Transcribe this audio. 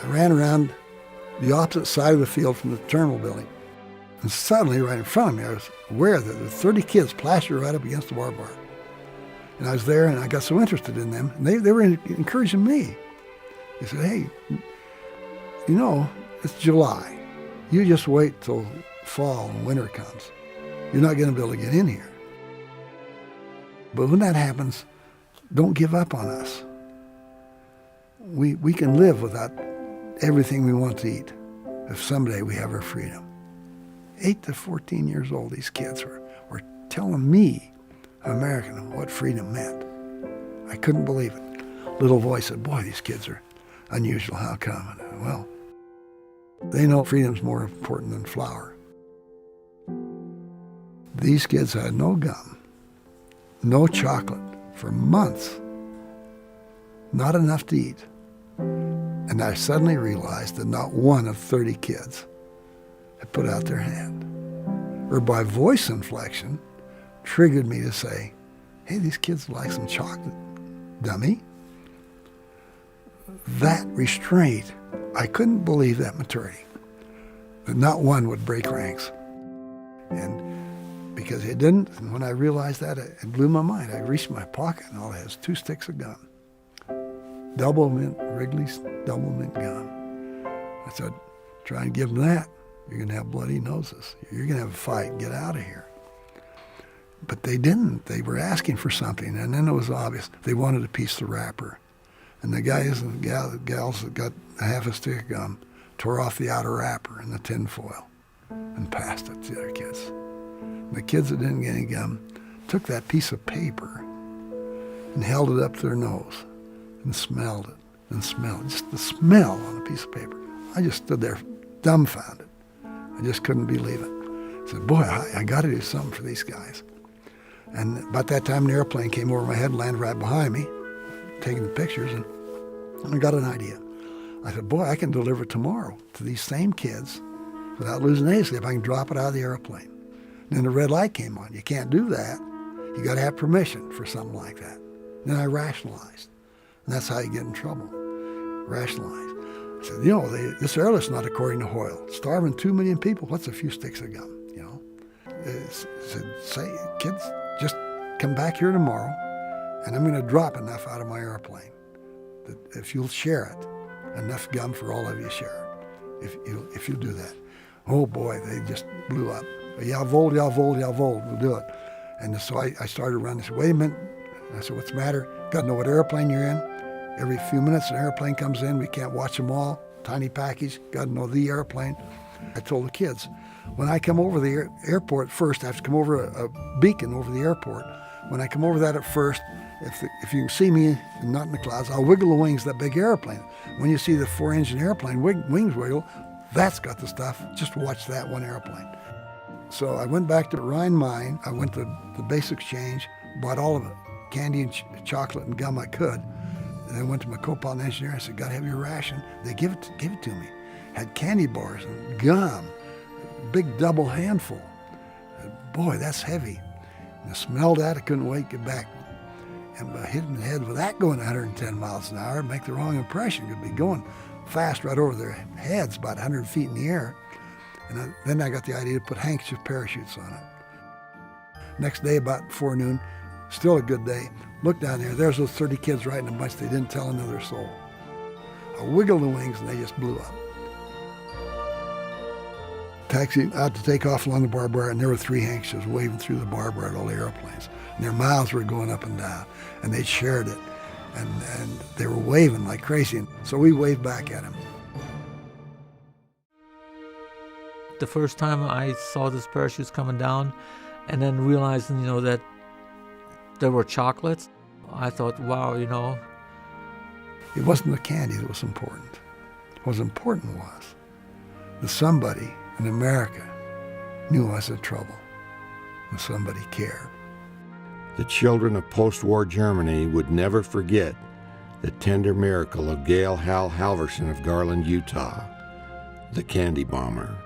I ran around the opposite side of the field from the terminal building. And suddenly, right in front of me, I was aware that there were 30 kids plastered right up against the barbed wire. And I was there, and I got so interested in them, and they were encouraging me. They said, hey, you know, it's July. You just wait till fall and winter comes. You're not going to be able to get in here. But when that happens, don't give up on us. We can live without everything we want to eat if someday we have our freedom. 8 to 14 years old, these kids were telling me, an American, what freedom meant. I couldn't believe it. Little voice said, boy, these kids are unusual. How come? And I said, well, they know freedom's more important than flour. These kids had no gum, no chocolate for months, not enough to eat. And I suddenly realized that not one of 30 kids had put out their hand, or by voice inflection, triggered me to say, hey, these kids like some chocolate, dummy. That restraint, I couldn't believe that maturity, that not one would break ranks. And because it didn't, and when I realized that, it blew my mind. I reached in my pocket, and all it has 2 sticks of gum. Double mint, Wrigley's double mint gum. I said, try and give them that. You're going to have bloody noses. You're going to have a fight. Get out of here. But they didn't. They were asking for something, and then it was obvious. They wanted a piece of the wrapper. And the guys and gals that got half a stick of gum tore off the outer wrapper and the tin foil and passed it to the other kids. And the kids that didn't get any gum took that piece of paper and held it up to their nose and smelled it and smelled it. Just the smell on a piece of paper. I just stood there dumbfounded. I just couldn't believe it. I said, boy, I got to do something for these guys. And about that time, an airplane came over my head and landed right behind me, taking the pictures, and I got an idea. I said, boy, I can deliver tomorrow to these same kids without losing any sleep. I can drop it out of the airplane. And then the red light came on. You can't do that. You got to have permission for something like that. Then I rationalized. And that's how you get in trouble. Rationalize. I said, you know, this airlift's not according to Hoyle. Starving 2 million people, what's a few sticks of gum, you know? I said, say, kids, just come back here tomorrow, and I'm going to drop enough out of my airplane that if you'll share it, enough gum for all of you to share it, if you'll do that. Oh, boy, they just blew up. Jawohl, jawohl, jawohl, we'll do it. And so I started running. I said, wait a minute. And I said, what's the matter? Got to know what airplane you're in. Every few minutes an airplane comes in. We can't watch them all. Tiny package. Got to know the airplane. I told the kids, when I come over the airport first, I have to come over a beacon over the airport. When I come over that at first, if you can see me and not in the clouds, I'll wiggle the wings of that big airplane. When you see the 4-engine airplane wings wiggle, that's got the stuff. Just watch that one airplane. So I went back to Rhine Mine. I went to the base exchange, bought all of it, candy and chocolate and gum I could. And then went to my co-pilot engineer. I said, "Got to have your ration." They gave it to me. Had candy bars and gum, big double handful. Boy, that's heavy. And I smelled that. I couldn't wait to get back. And by hitting the head with that going 110 miles an hour, make the wrong impression. Could be going fast right over their heads, about 100 feet in the air. And then I got the idea to put handkerchief parachutes on it. Next day, about forenoon, still a good day. Look down there. There's those 30 kids right in a bunch. They didn't tell another soul. I wiggled the wings, and they just blew up. Taxi out to take off along the barbed wire, and there were 3 handkerchiefs waving through the barbed wire at all the airplanes. And their mouths were going up and down, and they shared it. And they were waving like crazy. And so we waved back at them. The first time I saw these parachutes coming down, and then realizing, that there were chocolates, I thought, wow, It wasn't the candy that was important. What was important was that somebody in America knew I was in trouble, and somebody cared. The children of post-war Germany would never forget the tender miracle of Gail Halvorsen of Garland, Utah, the candy bomber.